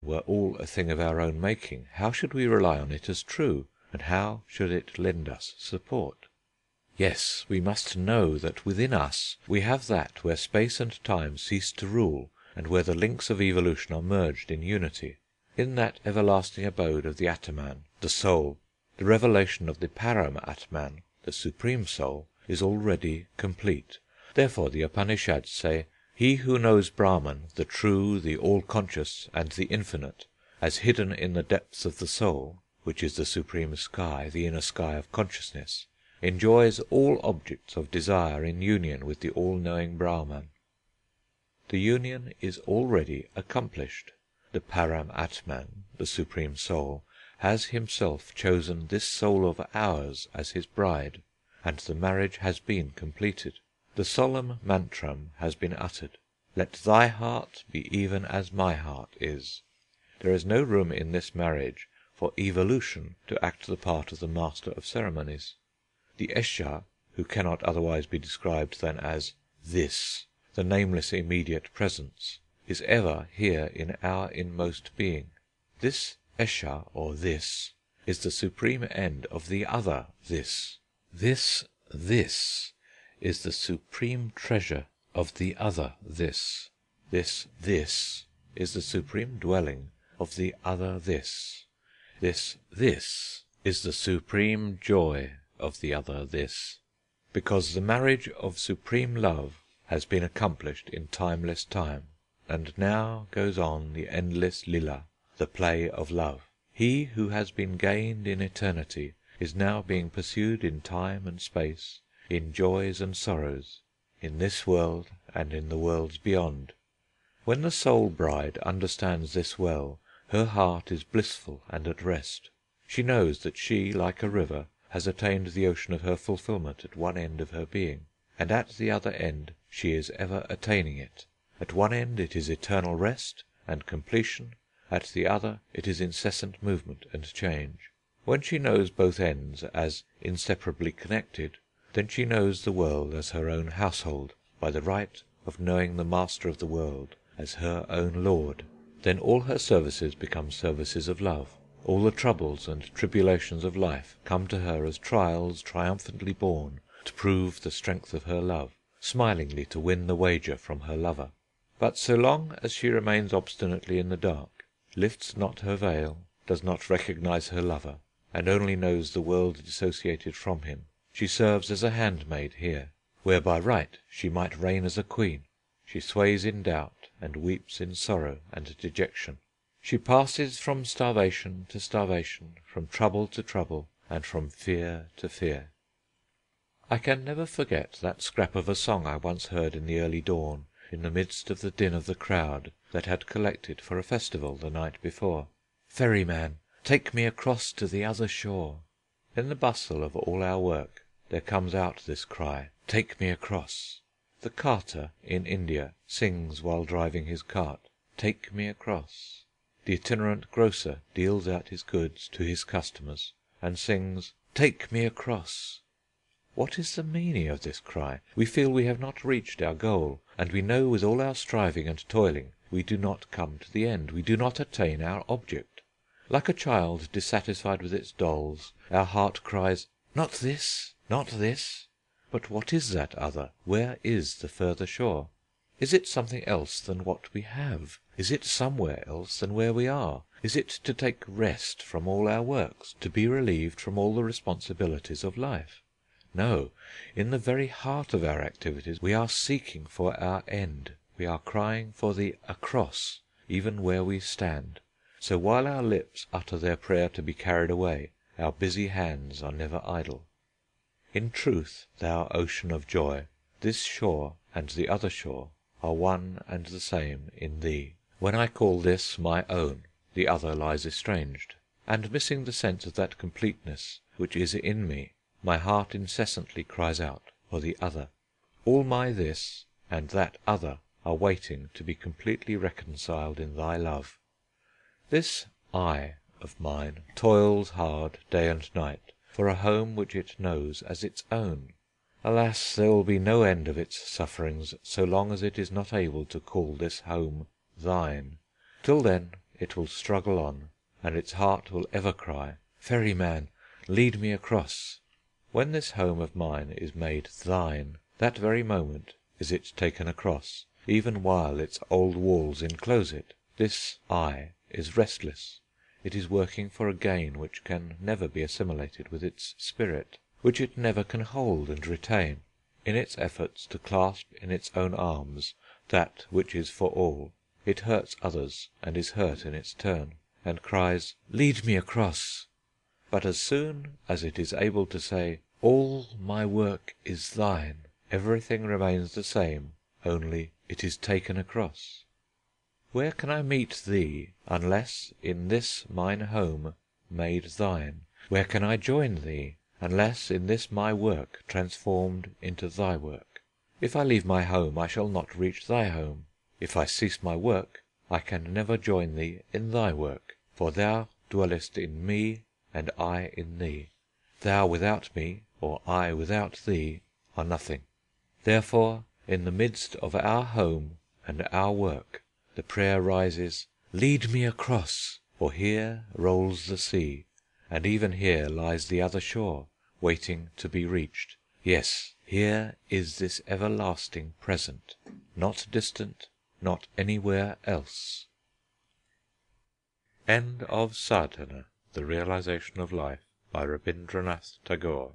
were all a thing of our own making, how should we rely on it as true, and how should it lend us support? Yes, we must know that within us we have that where space and time cease to rule, and where the links of evolution are merged in unity. In that everlasting abode of the Atman, the soul, the revelation of the Param Atman, the Supreme Soul, is already complete. Therefore the Upanishads say, "He who knows Brahman, the true, the all-conscious, and the infinite, as hidden in the depths of the soul, which is the supreme sky, the inner sky of consciousness, enjoys all objects of desire in union with the all-knowing Brahman." The union is already accomplished. The Param Atman, the Supreme Soul, has himself chosen this soul of ours as his bride, and the marriage has been completed. The solemn mantram has been uttered, "Let thy heart be even as my heart is." There is no room in this marriage for evolution to act the part of the master of ceremonies. The Esha, who cannot otherwise be described than as this, the nameless immediate presence, is ever here in our inmost being. This Esha, or this, is the supreme end of the other this. This is the supreme treasure of the other this. This is the supreme dwelling of the other this. This is the supreme joy of the other this. Because the marriage of supreme love has been accomplished in timeless time, and now goes on the endless lila, the play of love. He who has been gained in eternity is now being pursued in time and space, in joys and sorrows, in this world and in the worlds beyond. When the soul bride understands this well, her heart is blissful and at rest. She knows that she, like a river, has attained the ocean of her fulfilment at one end of her being, and at the other end she is ever attaining it. At one end it is eternal rest and completion, at the other it is incessant movement and change. When she knows both ends as inseparably connected, then she knows the world as her own household, by the right of knowing the master of the world as her own lord. Then all her services become services of love. All the troubles and tribulations of life come to her as trials triumphantly borne to prove the strength of her love, smilingly to win the wager from her lover. But so long as she remains obstinately in the dark, lifts not her veil, does not recognize her lover, and only knows the world dissociated from him, she serves as a handmaid here, where by right she might reign as a queen. She sways in doubt, and weeps in sorrow and dejection. She passes from starvation to starvation, from trouble to trouble, and from fear to fear. I can never forget that scrap of a song I once heard in the early dawn, in the midst of the din of the crowd that had collected for a festival the night before. "Ferryman, take me across to the other shore." In the bustle of all our work there comes out this cry, "Take me across." The carter in India sings while driving his cart, "Take me across." The itinerant grocer deals out his goods to his customers, and sings, "Take me across." What is the meaning of this cry? We feel we have not reached our goal, and we know with all our striving and toiling we do not come to the end, we do not attain our object. Like a child dissatisfied with its dolls, our heart cries, "Not this, not this." But what is that other? Where is the further shore? Is it something else than what we have? Is it somewhere else than where we are? Is it to take rest from all our works, to be relieved from all the responsibilities of life? No, in the very heart of our activities we are seeking for our end. We are crying for the across, even where we stand. So while our lips utter their prayer to be carried away, our busy hands are never idle. In truth, thou ocean of joy, this shore and the other shore are one and the same in thee. When I call this my own, the other lies estranged, and missing the sense of that completeness which is in me, my heart incessantly cries out for the other. All my this and that other are waiting to be completely reconciled in thy love. This I of mine toils hard day and night for a home which it knows as its own. Alas, there will be no end of its sufferings so long as it is not able to call this home thine. Till then it will struggle on, and its heart will ever cry, "Ferryman, lead me across." When this home of mine is made thine, that very moment is it taken across, even while its old walls enclose it. This I is restless. It is working for a gain which can never be assimilated with its spirit, which it never can hold and retain. In its efforts to clasp in its own arms that which is for all, it hurts others and is hurt in its turn, and cries, "Lead me across." But as soon as it is able to say, "All my work is thine," everything remains the same, only it is taken across. Where can I meet thee unless in this mine home made thine? Where can I join thee unless in this my work transformed into thy work? If I leave my home I shall not reach thy home. If I cease my work I can never join thee in thy work, for thou dwellest in me and I in thee. Thou without me, or I without thee, are nothing. Therefore, in the midst of our home and our work, the prayer rises, "Lead me across," for here rolls the sea, and even here lies the other shore, waiting to be reached. Yes, here is this everlasting present, not distant, not anywhere else. End of Sadhana, the Realisation of Life, by Rabindranath Tagore.